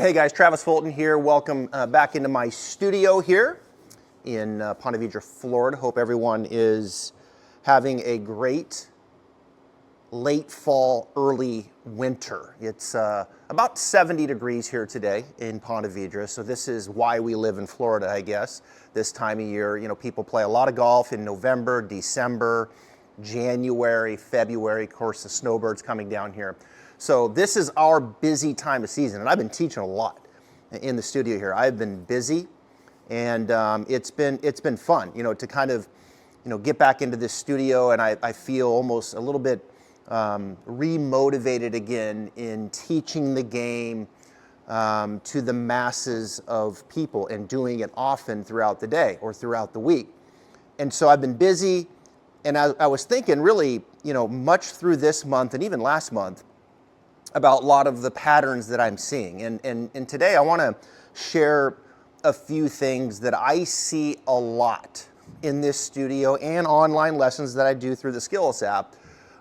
Hey guys, Travis Fulton here. Welcome back into my studio here in Ponte Vedra, Florida. Hope everyone is having a great late fall, early winter. It's about 70 degrees here today in Ponte Vedra, so this is why we live in Florida, I guess. This time of year, you know, people play a lot of golf in November, December, January, February. Of course, the snowbirds coming down here. So this is our busy time of season, and I've been teaching a lot in the studio here. I've been busy, and it's been fun, you know, to kind of, you know, get back into this studio, and I feel almost a little bit re-motivated again in teaching the game to the masses of people and doing it often throughout the day or throughout the week. And so I've been busy, and I was thinking really, you know, much through this month and even last month about a lot of the patterns that I'm seeing. And today I want to share a few things that I see a lot in this studio and online lessons that I do through the Skills app,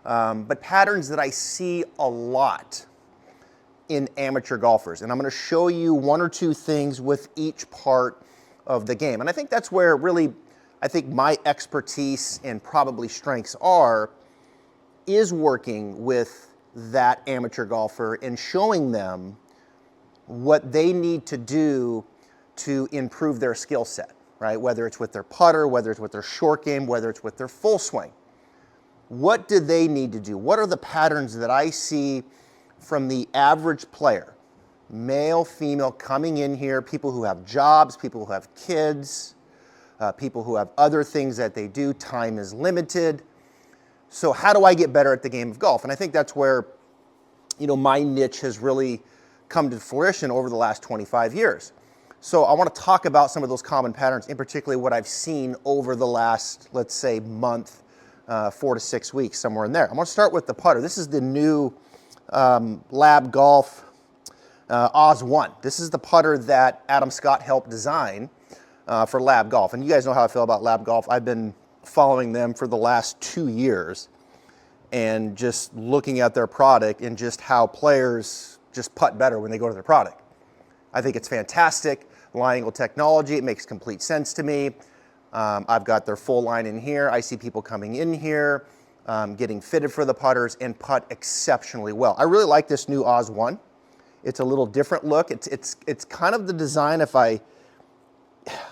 but patterns that I see a lot in amateur golfers. And I'm going to show you one or two things with each part of the game. And I think that's where really, I think my expertise and probably strengths is working with that amateur golfer and showing them what they need to do to improve their skill set, right? Whether it's with their putter, whether it's with their short game, whether it's with their full swing. What do they need to do? What are the patterns that I see from the average player, male, female, coming in here, people who have jobs, people who have kids, people who have other things that they do, time is limited. So how do I get better at the game of golf? And I think that's where, you know, my niche has really come to fruition over the last 25 years. So I want to talk about some of those common patterns, in particular what I've seen over the last, let's say, month, 4 to 6 weeks, somewhere in there. I'm going to start with the putter. This is the new Lab Golf Oz 1. This is the putter that Adam Scott helped design for Lab Golf. And you guys know how I feel about Lab Golf. I've been following them for the last 2 years and just looking at their product and just how players just putt better when they go to their product. I think it's fantastic. Line angle technology, it makes complete sense to me. I've got their full line in here. I see people coming in here, getting fitted for the putters and putt exceptionally well. I really like this new Oz 1. It's a little different look. It's kind of the design, I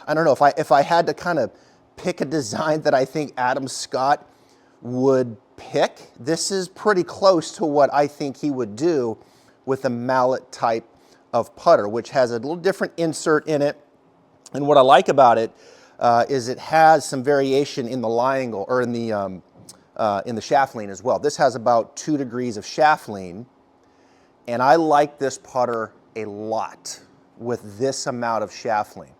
don't know, if I had to kind of pick a design that I think Adam Scott would pick, this is pretty close to what I think he would do with a mallet type of putter, which has a little different insert in it. And what I like about it is it has some variation in the lie angle, or in the shaft lean as well. This has about 2 degrees of shaft lean, and I like this putter a lot with this amount of shaft lean.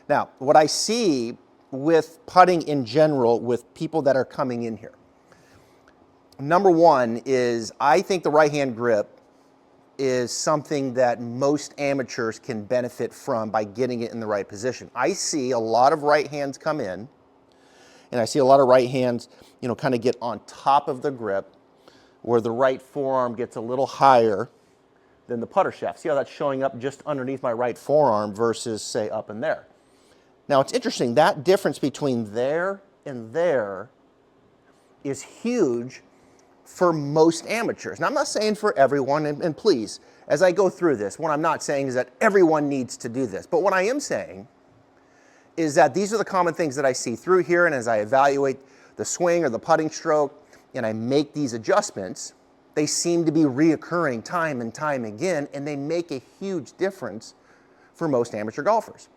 Now, what I see with putting in general with people that are coming in here, number one is I think the right hand grip is something that most amateurs can benefit from by getting it in the right position. I see a lot of right hands come in, and I see a lot of right hands, you know, kind of get on top of the grip where the right forearm gets a little higher than the putter shaft. See how that's showing up just underneath my right forearm versus, say, up in there. Now, it's interesting, that difference between there and there is huge for most amateurs. Now, I'm not saying for everyone, and please, as I go through this, what I'm not saying is that everyone needs to do this. But what I am saying is that these are the common things that I see through here, and as I evaluate the swing or the putting stroke, and I make these adjustments, they seem to be reoccurring time and time again, and they make a huge difference for most amateur golfers.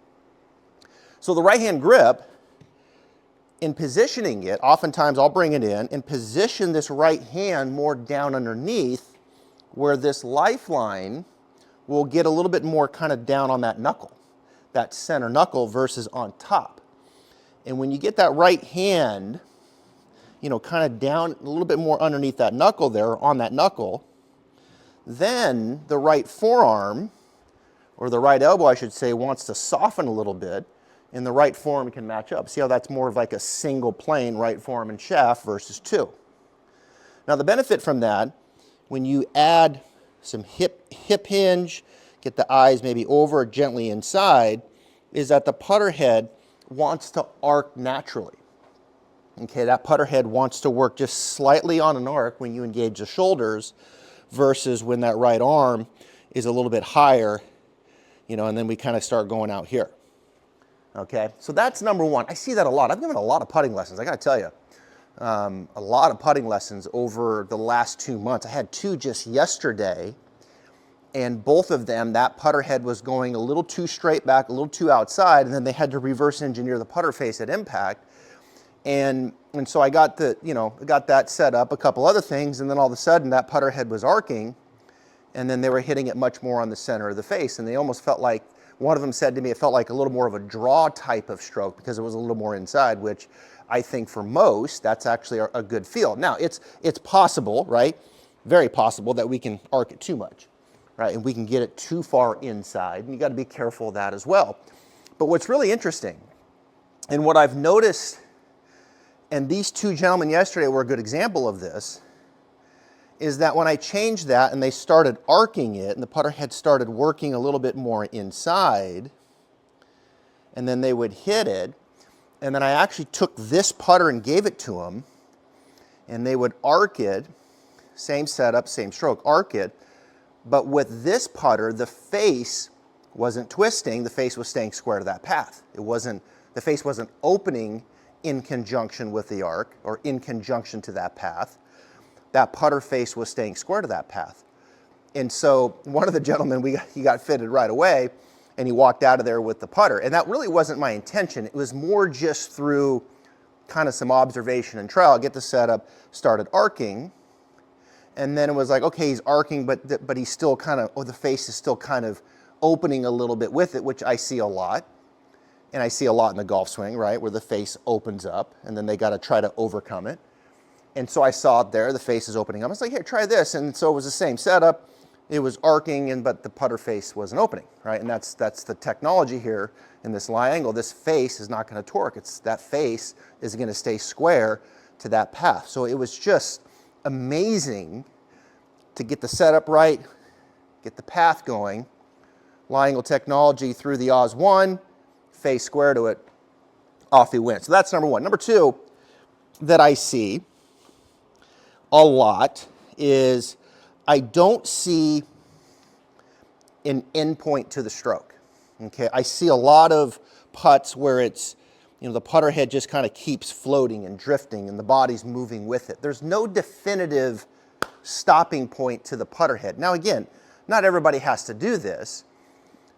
So the right hand grip, in positioning it, oftentimes I'll bring it in and position this right hand more down underneath where this lifeline will get a little bit more kind of down on that knuckle, that center knuckle versus on top. And when you get that right hand, you know, kind of down a little bit more underneath that knuckle there, on that knuckle, then the right forearm, or the right elbow I should say, wants to soften a little bit, and the right forearm can match up. See how that's more of like a single plane right forearm and shaft versus 2. Now the benefit from that, when you add some hip hinge, get the eyes maybe over or gently inside, is that the putter head wants to arc naturally. Okay, that putter head wants to work just slightly on an arc when you engage the shoulders versus when that right arm is a little bit higher, and then we kind of start going out here. Okay, so that's number one. I see that a lot. I've given a lot of putting lessons, I gotta tell you. A lot of putting lessons over the last 2 months. I had 2 just yesterday, and both of them, that putter head was going a little too straight back, a little too outside, and then they had to reverse engineer the putter face at impact. And so I got got that set up, a couple other things, and then all of a sudden that putter head was arcing, and then they were hitting it much more on the center of the face, and they almost felt like, one of them said to me, it felt like a little more of a draw type of stroke because it was a little more inside, which I think for most, that's actually a good feel. Now, it's possible, right? Very possible that we can arc it too much, right? And we can get it too far inside, and you got to be careful of that as well. But what's really interesting, and what I've noticed, and these 2 gentlemen yesterday were a good example of this, is that when I changed that and they started arcing it and the putter head started working a little bit more inside, and then they would hit it, and then I actually took this putter and gave it to them, and they would arc it, same setup, same stroke, arc it, but with this putter, the face wasn't twisting, the face was staying square to that path. The face wasn't opening in conjunction with the arc, or in conjunction to that path. That putter face was staying square to that path. And so one of the gentlemen, he got fitted right away, and he walked out of there with the putter. And that really wasn't my intention. It was more just through kind of some observation and trial. Get the setup, started arcing, and then it was like, okay, he's arcing, but he's still kind of, the face is still kind of opening a little bit with it, which I see a lot. And I see a lot in the golf swing, right, where the face opens up, and then they got to try to overcome it. And so I saw it there, the face is opening up. I was like, here, try this. And so it was the same setup. It was arcing, but the putter face wasn't opening, right? And that's the technology here in this lie angle. This face is not going to torque. That face is going to stay square to that path. So it was just amazing to get the setup right, get the path going. Lie angle technology through the Oz 1, face square to it, off he went. So that's number one. Number two that I see a lot is I don't see an endpoint to the stroke. Okay, I see a lot of putts where it's, the putter head just kind of keeps floating and drifting and the body's moving with it. There's no definitive stopping point to the putter head. Now again, not everybody has to do this,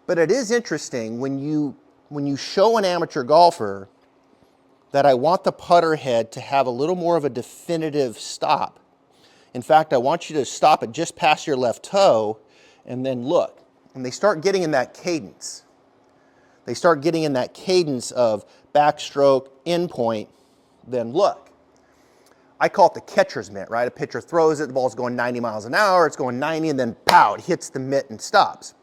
but it is interesting when you show an amateur golfer that I want the putter head to have a little more of a definitive stop. In fact, I want you to stop it just past your left toe and then look. And they start getting in that cadence. They start getting in that cadence of backstroke, endpoint, then look. I call it the catcher's mitt, right? A pitcher throws it, the ball's going 90 miles an hour, it's going 90, and then pow, it hits the mitt and stops.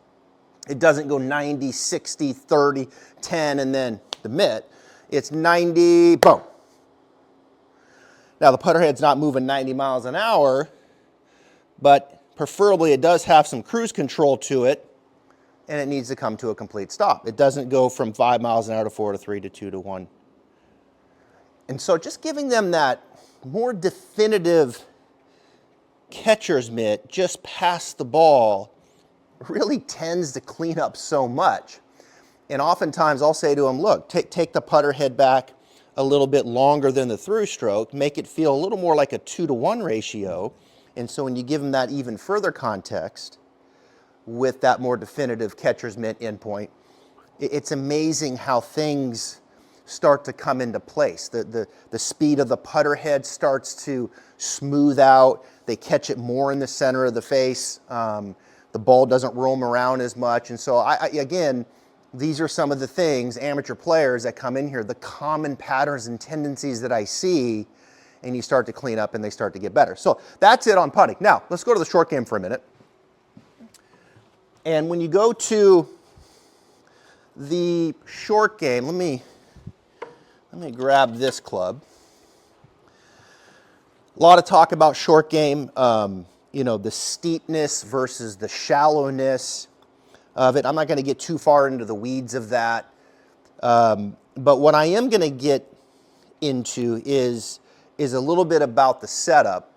It doesn't go 90, 60, 30, 10, and then the mitt. It's 90, boom. Now the putter head's not moving 90 miles an hour, but preferably it does have some cruise control to it, and it needs to come to a complete stop. It doesn't go from 5 miles an hour to 4 to 3 to 2 to 1. And so just giving them that more definitive catcher's mitt just past the ball really tends to clean up so much. And oftentimes I'll say to them, look, take the putter head back a little bit longer than the through stroke, make it feel a little more like a 2 to 1 ratio. And so when you give them that even further context with that more definitive catcher's mitt endpoint, it's amazing how things start to come into place. The speed of the putter head starts to smooth out. They catch it more in the center of the face. The ball doesn't roam around as much. And so again, these are some of the things, amateur players that come in here, the common patterns and tendencies that I see, and you start to clean up and they start to get better. So that's it on putting. Now, let's go to the short game for a minute. And when you go to the short game, let me grab this club. A lot of talk about short game, the steepness versus the shallowness. of it. I'm not going to get too far into the weeds of that. But what I am going to get into is a little bit about the setup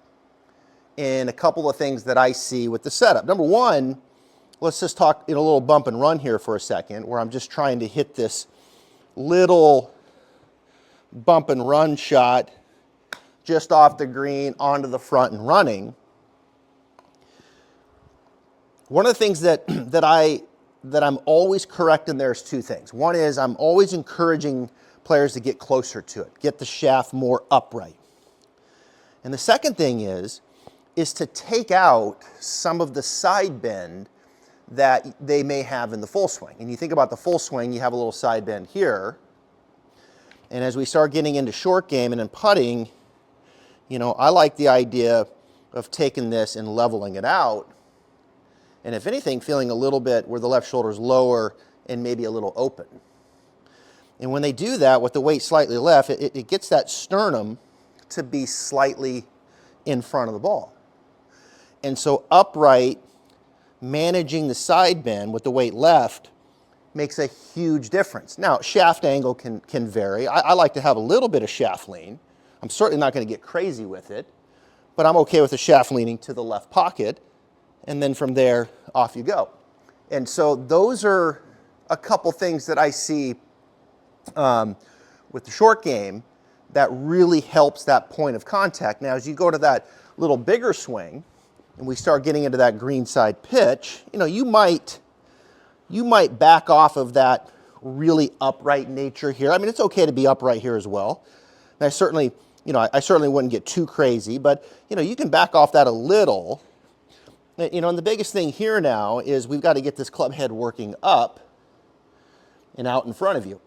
and a couple of things that I see with the setup. Number one, let's just talk in a little bump and run here for a second, where I'm just trying to hit this little bump and run shot just off the green onto the front and running. One of the things that I'm always correcting there is two things. One is I'm always encouraging players to get closer to it, get the shaft more upright. And the second thing is to take out some of the side bend that they may have in the full swing. And you think about the full swing, you have a little side bend here. And as we start getting into short game and in putting, I like the idea of taking this and leveling it out. And if anything, feeling a little bit where the left shoulder is lower and maybe a little open. And when they do that with the weight slightly left, it gets that sternum to be slightly in front of the ball. And so upright, managing the side bend with the weight left makes a huge difference. Now, shaft angle can vary. I like to have a little bit of shaft lean. I'm certainly not going to get crazy with it, but I'm okay with the shaft leaning to the left pocket, and then from there, off you go. And so those are a couple things that I see with the short game that really helps that point of contact. Now, as you go to that little bigger swing, and we start getting into that greenside pitch, you might back off of that really upright nature here. I mean, it's okay to be upright here as well. And I certainly wouldn't get too crazy, but you can back off that a little. And the biggest thing here now is we've got to get this club head working up and out in front of you.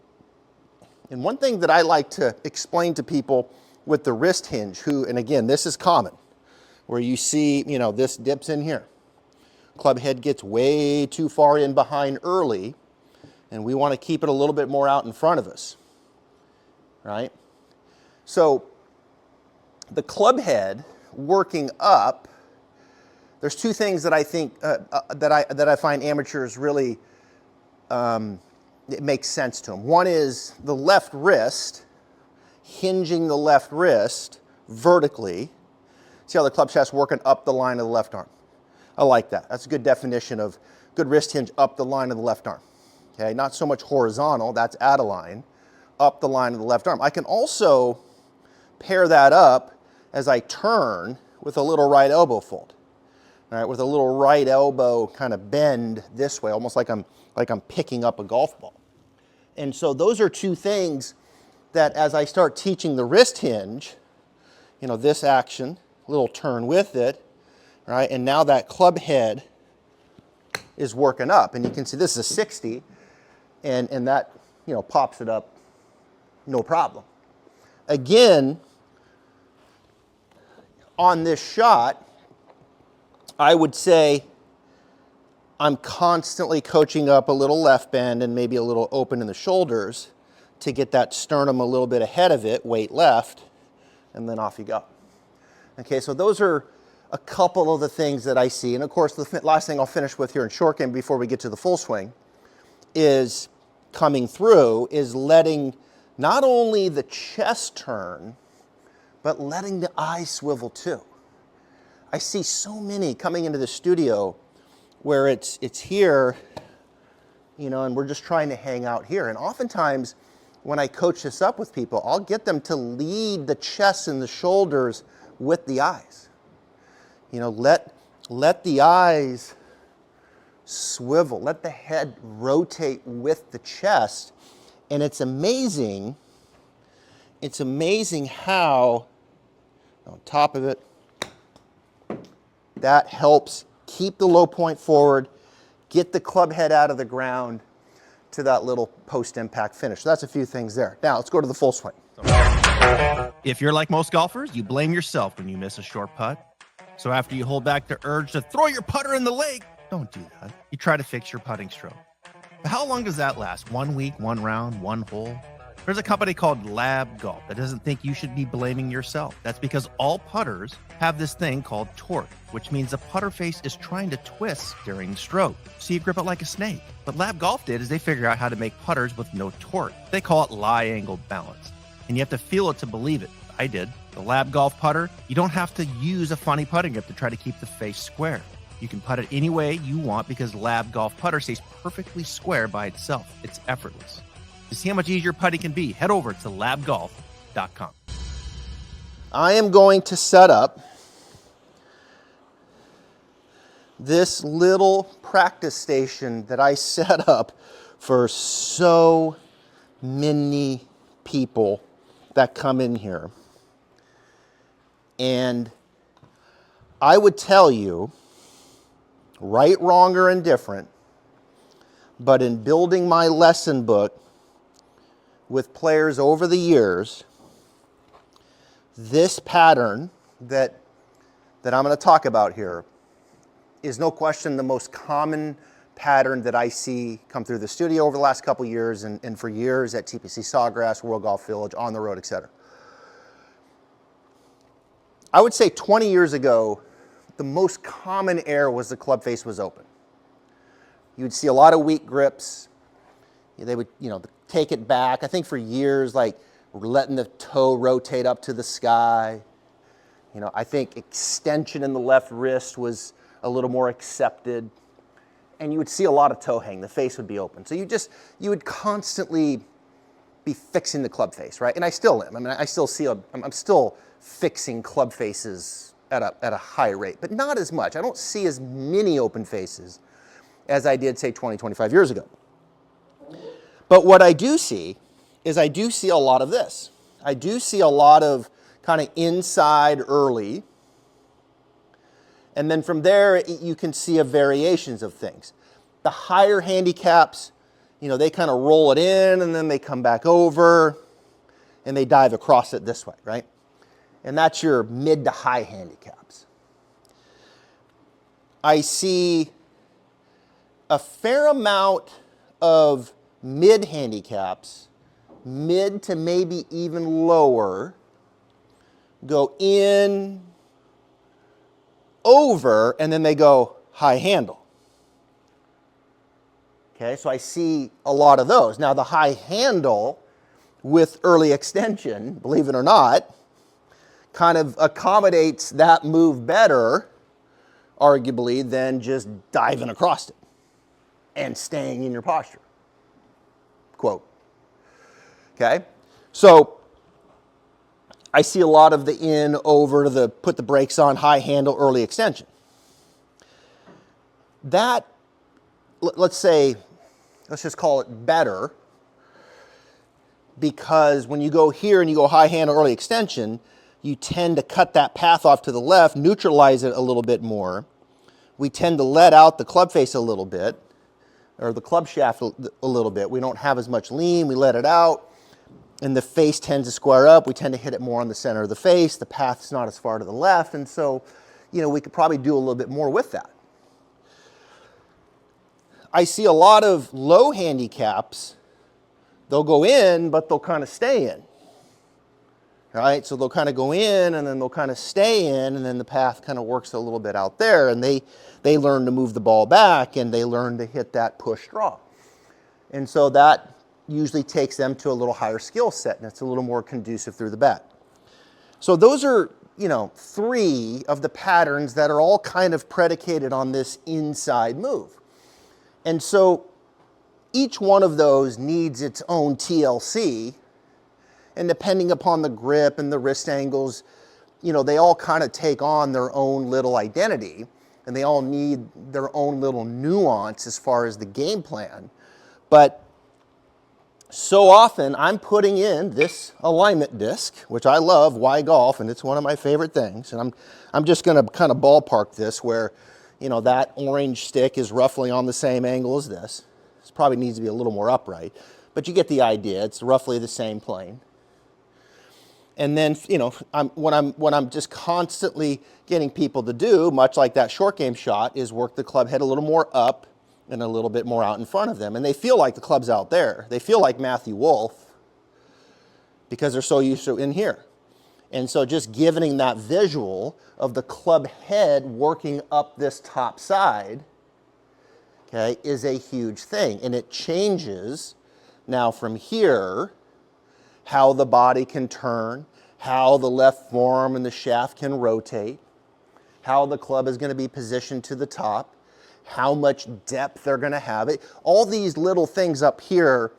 And one thing that I like to explain to people with the wrist hinge, and again, this is common, where you see, this dips in here. Club head gets way too far in behind early, and we want to keep it a little bit more out in front of us, right? So the club head working up, there's two things that I think that I find amateurs really it makes sense to them. One is the left wrist, hinging the left wrist vertically. See how the club shaft's working up the line of the left arm. I like that. That's a good definition of good wrist hinge up the line of the left arm. Okay, not so much horizontal, that's at a line, up the line of the left arm. I can also pair that up as I turn with a little right elbow fold. All right, with a little right elbow kind of bend this way, almost like I'm picking up a golf ball. And so those are two things that as I start teaching the wrist hinge, this action, little turn with it, right? And now that club head is working up. And you can see this is a 60, and that, pops it up, no problem. Again, on this shot, I would say I'm constantly coaching up a little left bend and maybe a little open in the shoulders to get that sternum a little bit ahead of it, weight left, and then off you go. Okay, so those are a couple of the things that I see. And of course, the last thing I'll finish with here in short game before we get to the full swing is coming through is letting not only the chest turn, but letting the eyes swivel too. I see so many coming into the studio where it's here, and we're just trying to hang out here. And oftentimes when I coach this up with people, I'll get them to lead the chest and the shoulders with the eyes. Let the eyes swivel, let the head rotate with the chest. And it's amazing how, on top of it, that helps keep the low point forward, get the club head out of the ground to that little post-impact finish. So that's a few things there. Now, let's go to the full swing. If you're like most golfers, you blame yourself when you miss a short putt. So after you hold back the urge to throw your putter in the lake, don't do that. You try to fix your putting stroke. But how long does that last? 1 week, one round, one hole? There's a company called Lab Golf that doesn't think you should be blaming yourself. That's because all putters have this thing called torque, which means the putter face is trying to twist during the stroke, so you grip it like a snake. What Lab Golf did is they figured out how to make putters with no torque. They call it lie angle balance, and you have to feel it to believe it. I did. The Lab Golf putter, you don't have to use a funny putting grip to try to keep the face square. You can putt it any way you want because Lab Golf putter stays perfectly square by itself. It's effortless. To see how much easier putting can be, head over to labgolf.com. I am going to set up this little practice station that I set up for so many people that come in here. And I would tell you, right, wrong, or indifferent, but in building my lesson book with players over the years, this pattern that I'm going to talk about here is no question the most common pattern that I see come through the studio over the last couple years and for years at TPC Sawgrass, World Golf Village, on the road, etc. I would say 20 years ago, the most common error was the club face was open. You would see a lot of weak grips. They would, take it back. I think for years, like letting the toe rotate up to the sky. I think extension in the left wrist was a little more accepted. And you would see a lot of toe hang. The face would be open. So you would constantly be fixing the club face, right? And I still am. I mean, I'm still fixing club faces at a high rate, but not as much. I don't see as many open faces as I did, say, 20, 25 years ago. But what I do see is I do see a lot of this. I do see a lot of kind of inside early. And then from there, you can see variations of things. The higher handicaps, they kind of roll it in and then they come back over and they dive across it this way, right? And that's your mid to high handicaps. I see a fair amount of mid handicaps, mid to maybe even lower, go in, over, and then they go high handle. Okay, so I see a lot of those. Now the high handle with early extension, believe it or not, kind of accommodates that move better, arguably, than just diving across it and staying in your posture. Quote. Okay, so I see a lot of the in, over, the put the brakes on, high handle, early extension. That, let's just call it better, because when you go here and you go high handle, early extension, you tend to cut that path off to the left, neutralize it a little bit more. We tend to let out the club face a little bit, or the club shaft a little bit. We don't have as much lean, we let it out, and the face tends to square up. We tend to hit it more on the center of the face. The path's not as far to the left, and so, we could probably do a little bit more with that. I see a lot of low handicaps. They'll go in, but they'll kind of stay in. Right? So they'll kind of go in and then they'll kind of stay in, and then the path kind of works a little bit out there, and they learn to move the ball back and they learn to hit that push draw. And so that usually takes them to a little higher skill set, and it's a little more conducive through the bat. So those are, 3 of the patterns that are all kind of predicated on this inside move. And so each one of those needs its own TLC. And depending upon the grip and the wrist angles, they all kind of take on their own little identity, and they all need their own little nuance as far as the game plan. But so often I'm putting in this alignment disc, which I love, Why Golf, and it's one of my favorite things. And I'm just going to kind of ballpark this where, that orange stick is roughly on the same angle as this. This probably needs to be a little more upright, but you get the idea. It's roughly the same plane. And then, what I'm just constantly getting people to do, much like that short game shot, is work the club head a little more up and a little bit more out in front of them. And they feel like the club's out there. They feel like Matthew Wolff, because they're so used to in here. And so just giving that visual of the club head working up this top side, okay, is a huge thing. And it changes now from here how the body can turn, how the left forearm and the shaft can rotate, how the club is going to be positioned to the top, how much depth they're going to have. It. All these little things up here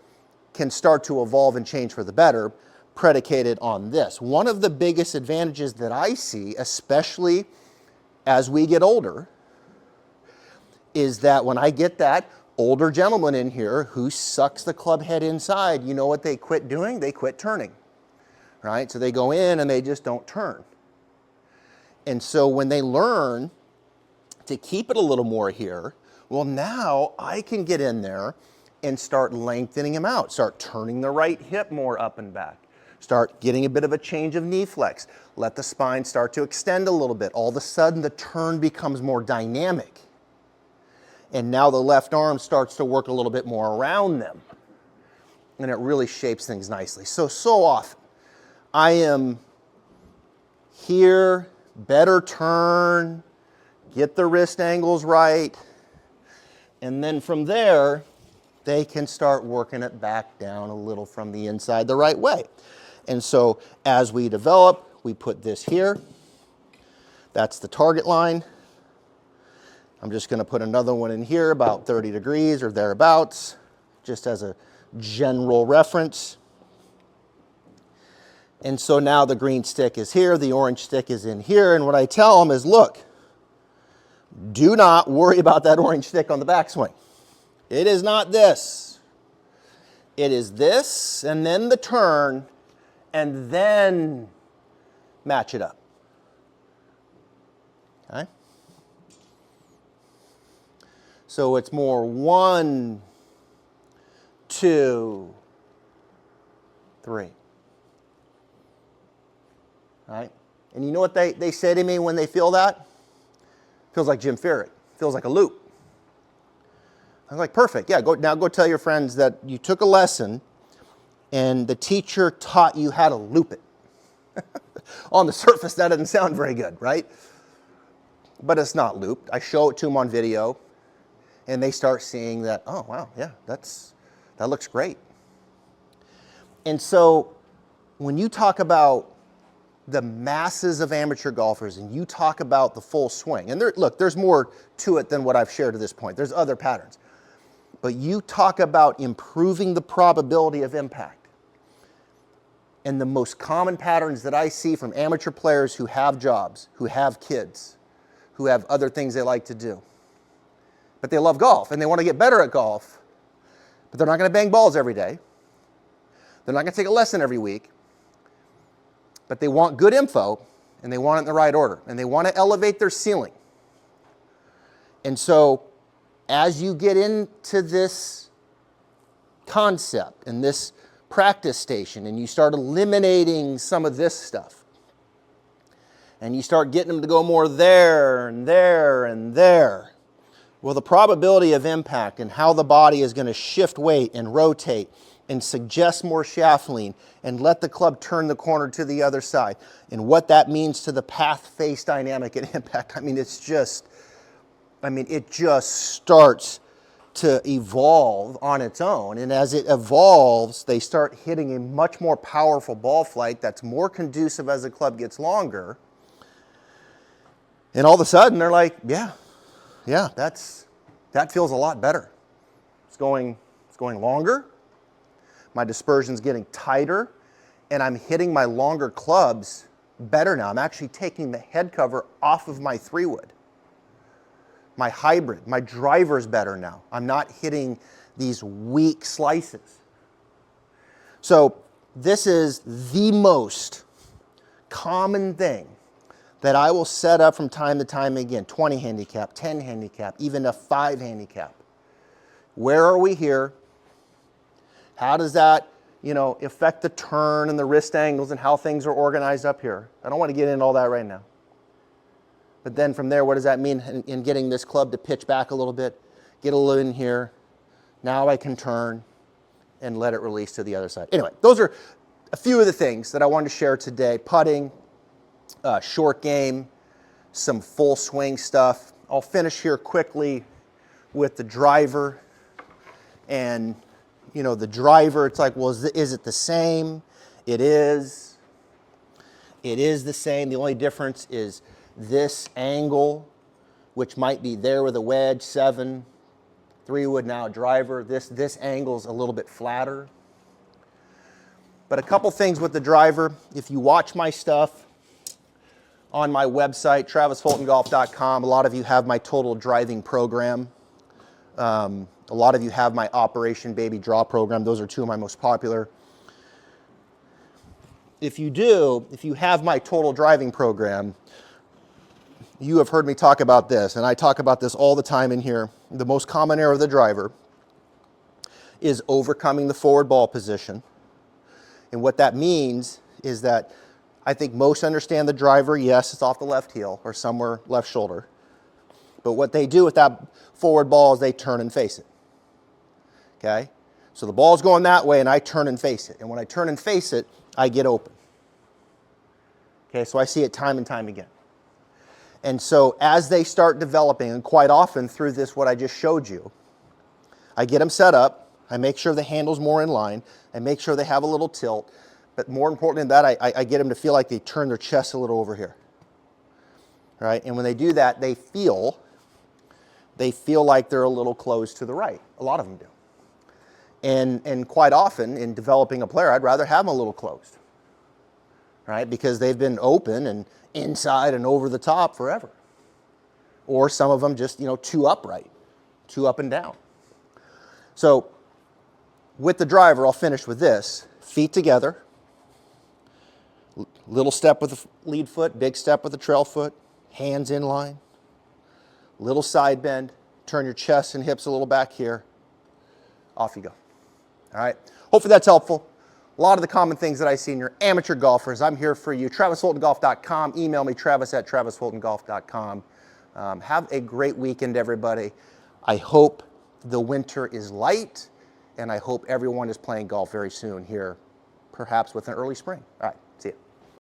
can start to evolve and change for the better, predicated on this. One of the biggest advantages that I see, especially as we get older, is that when I get that older gentleman in here who sucks the club head inside, you know what they quit doing? They quit turning, right? So they go in and they just don't turn. And so when they learn to keep it a little more here, well, now I can get in there and start lengthening him out, start turning the right hip more up and back, start getting a bit of a change of knee flex, let the spine start to extend a little bit. All of a sudden, the turn becomes more dynamic. And now the left arm starts to work a little bit more around them. And it really shapes things nicely. So often, I am here, better turn, get the wrist angles right, and then from there, they can start working it back down a little from the inside the right way. And so as we develop, we put this here. That's the target line. I'm just going to put another one in here about 30 degrees or thereabouts, just as a general reference. And so now the green stick is here, the orange stick is in here, and what I tell them is, look, do not worry about that orange stick on the backswing. It is not this. It is this, and then the turn, and then match it up. Okay? So it's more 1, 2, 3. All right? And you know what they say to me when they feel that? Feels like Jim Furyk. Feels like a loop. I was like, perfect. Yeah, now go tell your friends that you took a lesson and the teacher taught you how to loop it. On the surface, that doesn't sound very good, right? But it's not looped. I show it to them on video, and they start seeing that, oh, wow, yeah, that looks great. And so when you talk about the masses of amateur golfers and you talk about the full swing, and look, there's more to it than what I've shared to this point. There's other patterns. But you talk about improving the probability of impact. And the most common patterns that I see from amateur players who have jobs, who have kids, who have other things they like to do. But they love golf and they want to get better at golf, but they're not going to bang balls every day. They're not going to take a lesson every week. But they want good info and they want it in the right order. And they want to elevate their ceiling. And so as you get into this concept and this practice station and you start eliminating some of this stuff and you start getting them to go more there and there and there, well, the probability of impact and how the body is going to shift weight and rotate and suggest more shaft lean and let the club turn the corner to the other side and what that means to the path face dynamic and impact. I mean, it just starts to evolve on its own. And as it evolves, they start hitting a much more powerful ball flight that's more conducive as the club gets longer. And all of a sudden, they're like, yeah, that feels a lot better. It's going longer. My dispersion's getting tighter, and I'm hitting my longer clubs better now. I'm actually taking the head cover off of my 3-wood. My hybrid, my driver's better now. I'm not hitting these weak slices. So this is the most common thing that I will set up from time to time again. 20 handicap, 10 handicap, even a 5 handicap. Where are we here? How does that, affect the turn and the wrist angles and how things are organized up here? I don't want to get into all that right now. But then from there, what does that mean in getting this club to pitch back a little bit, get a little in here? Now I can turn and let it release to the other side. Anyway, those are a few of the things that I wanted to share today: putting, short game, some full swing stuff. I'll finish here quickly with the driver. And, you know, the driver, it's like, well, is it the same? It is. It is the same. The only difference is this angle, which might be there with a wedge, 7, 3-wood now driver. This angle's a little bit flatter. But a couple things with the driver. If you watch my stuff on my website, travisfultongolf.com, a lot of you have my total driving program. A lot of you have my Operation Baby Draw program. Those are two of my most popular. If you have my total driving program, you have heard me talk about this, and I talk about this all the time in here. The most common error of the driver is overcoming the forward ball position. And what that means is that I think most understand the driver. Yes, it's off the left heel or somewhere left shoulder. But what they do with that forward ball is they turn and face it. Okay? So the ball's going that way and I turn and face it. And when I turn and face it, I get open. Okay, so I see it time and time again. And so as they start developing, and quite often through this, what I just showed you, I get them set up, I make sure the handle's more in line, I make sure they have a little tilt, but more important than that, I get them to feel like they turn their chest a little over here. All right, and when they do that, they feel like they're a little closed to the right. A lot of them do. And quite often in developing a player, I'd rather have them a little closed, right? Because they've been open and inside and over the top forever. Or some of them just, too upright, too up and down. So with the driver, I'll finish with this. Feet together, little step with the lead foot, big step with the trail foot, hands in line, little side bend, turn your chest and hips a little back here, off you go. All right, hopefully that's helpful. A lot of the common things that I see in your amateur golfers, I'm here for you. TravisFultonGolf.com. Email me, Travis@TravisFultonGolf.com. Have a great weekend, everybody. I hope the winter is light, and I hope everyone is playing golf very soon here, perhaps with an early spring. All right.